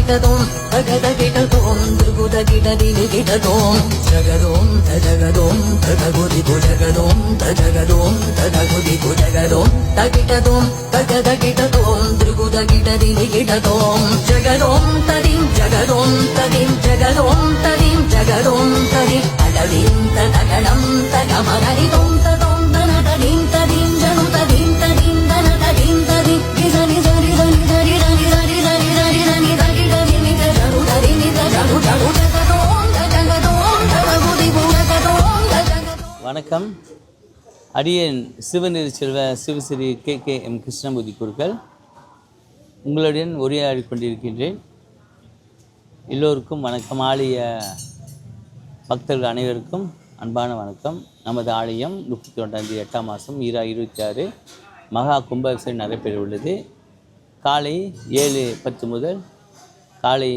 தகிடதோம் தகதகிடதோம் திருகுதகிடதினி கிடதோம் ஜகதோம் தஜகதோம் ததகுதி புஜகதோம் தஜகதோம் ததகுதி புஜகதோம் தகிடதோம் தகதகிடதோம் திருகுதகிடதினி கிடதோம் ஜகதோம் ததிம் ஜகதோம் ததிம் ஜகதோம் ததிம் ஜகதோம் ததி அடவிம் ததகடம் தகமகரிதோம் ததோம் தனததிம் ததிம் ஜனு ததிம் ததிம் தனததிம் ததி கிசனி சரி சரி சரி சரி சரி சரி சரி சரி சரி சரி நிக ஜனு ததி நிக ஜனு ஜனு ஜகதோம் ஜகதோம் ஜககுதி புஜகதோம் ஜகதோம். வணக்கம். அடியேன் சிவநெறி செல்வ சிவஸ்ரீ KKM கிருஷ்ணமூர்த்தி குருக்கள் உங்களுடன் உரையாடி கொண்டிருக்கின்றேன். எல்லோருக்கும் வணக்கம். ஆலய பக்தர்கள் அனைவருக்கும் அன்பான வணக்கம். நமது ஆலயம் 31 8ஆம் மாதம் 2026 மகா கும்பாபிஷேகம் நடைபெற உள்ளது. காலை 7:10 முதல் காலை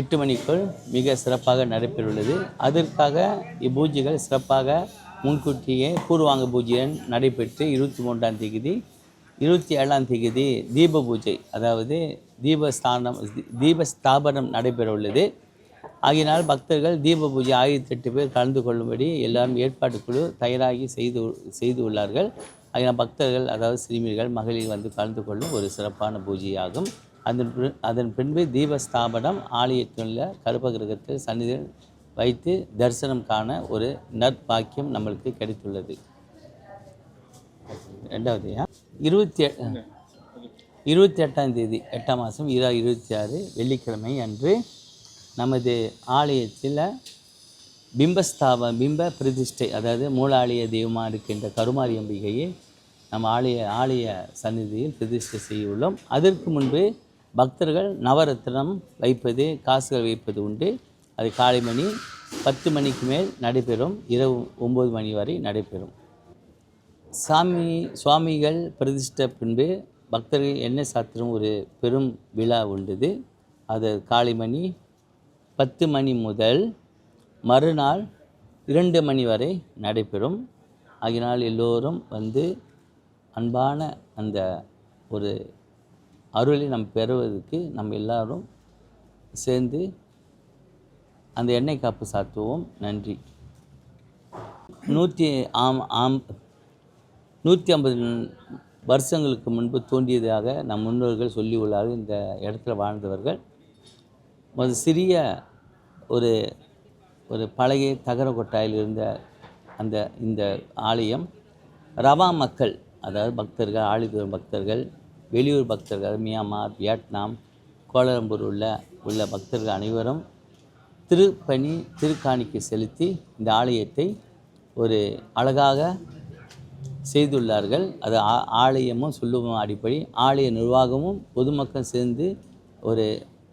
8 மணிக்குள் மிக சிறப்பாக நடைபெறவுள்ளது. அதற்காக இப்பூஜைகள் சிறப்பாக முன்கூட்டியே பூர்வாங்க பூஜையுடன் நடைபெற்று 23ஆம் தேதி 27ஆம் தேதி தீப பூஜை, அதாவது தீபஸ்தாபனம் நடைபெற உள்ளது. ஆகினால் பக்தர்கள் தீப பூஜை 1008 பேர் கலந்து கொள்ளும்படி எல்லாரும் ஏற்பாடு குழு தயாராகி செய்து உள்ளார்கள். ஆகினால் பக்தர்கள், அதாவது சிறுமிகள், மகளிர் வந்து கலந்து கொள்ளும் ஒரு சிறப்பான பூஜையாகும். அதன் பின்பு தீபஸ்தாபனம் ஆலயத்தில் கருப்பகிரகத்தில் சன்னிதியில் வைத்து தரிசனம் காண ஒரு நற்பாக்கியம் நம்மளுக்கு கிடைத்துள்ளது. ரெண்டாவது 28ஆம் தேதி 8ஆம் மாதம் 2026 வெள்ளிக்கிழமை அன்று நமது ஆலயத்தில் பிம்ப பிரதிஷ்டை, அதாவது மூலாலய தெய்வமாக இருக்கின்ற கருமாரி அம்பிகையை நம்ம ஆலய சந்நிதியில் பிரதிஷ்டை செய்ய உள்ளோம். அதற்கு முன்பு பக்தர்கள் நவரத்னம் வைப்பது, காசுகள் வைப்பது உண்டு. அது காலை மணி 10 மணிக்கு மேல் நடைபெறும், இரவு 9 மணி வரை நடைபெறும். சுவாமிகள் பிரதிஷ்டை பின்பு பக்தர்கள் எண்ணெய் சாத்திரம் ஒரு பெரும் விழா உண்டது. அது காலை மணி 10 மணி முதல் மறுநாள் 2 மணி வரை நடைபெறும். ஆகினால் எல்லோரும் வந்து அன்பான அந்த ஒரு அருளை நாம் பெறுவதற்கு நம்ம எல்லாரும் சேர்ந்து அந்த எண்ணெய் காப்பு சாத்துவோம். நன்றி. 150 வருஷங்களுக்கு முன்பு தோன்றியதாக நம் முன்னோர்கள் சொல்லி உள்ளார்கள். இந்த இடத்துல வாழ்ந்தவர்கள் சிறிய ஒரு பழைய தகர கொட்டாயில் இருந்த இந்த ஆலயம் ரவா மக்கள், அதாவது பக்தர்கள், ஆழிதூர் பக்தர்கள், வெளியூர் பக்தர்கள், மியான்மர், வியட்நாம், கோலாலம்பூர் உள்ள பக்தர்கள் அனைவரும் திருக்காணிக்கை செலுத்தி இந்த ஆலயத்தை ஒரு அழகாக செய்துள்ளார்கள். அது ஆலயமும் சொல்லுவோம் அடிப்படை ஆலய நிர்வாகமும் பொதுமக்கள் சேர்ந்து ஒரு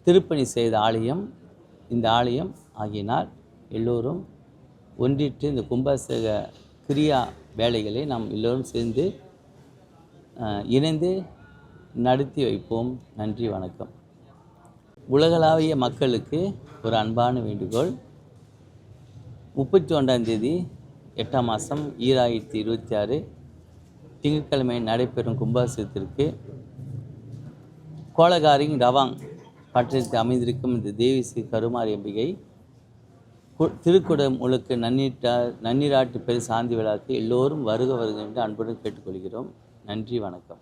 திருப்பணி செய்த ஆலயம் இந்த ஆலயம். ஆகினால் எல்லோரும் ஒன்றிட்டு இந்த கும்பாபிஷேக கிரியா வேலைகளை நாம் எல்லோரும் சேர்ந்து இணைந்து நடத்தி வைப்போம். நன்றி, வணக்கம். உலகளாவிய மக்களுக்கு ஒரு அன்பான வேண்டுகோள். 31ஆம் தேதி 8ஆம் மாதம் 2026 திங்கட்கிழமை நடைபெறும் கும்பாபிஷேகத்திற்கு கோலகாரி ரவாங் பட்டணத்தில் அமைந்திருக்கும் இந்த தேவி ஸ்ரீ கருமாரி அம்பிகை திருக்குடம் முழுக்க நன்னீராட்டு பெரு சாந்தி விழாக்கு எல்லோரும் வருக என்று அன்புடன் கேட்டுக்கொள்கிறோம். நன்றி, வணக்கம்.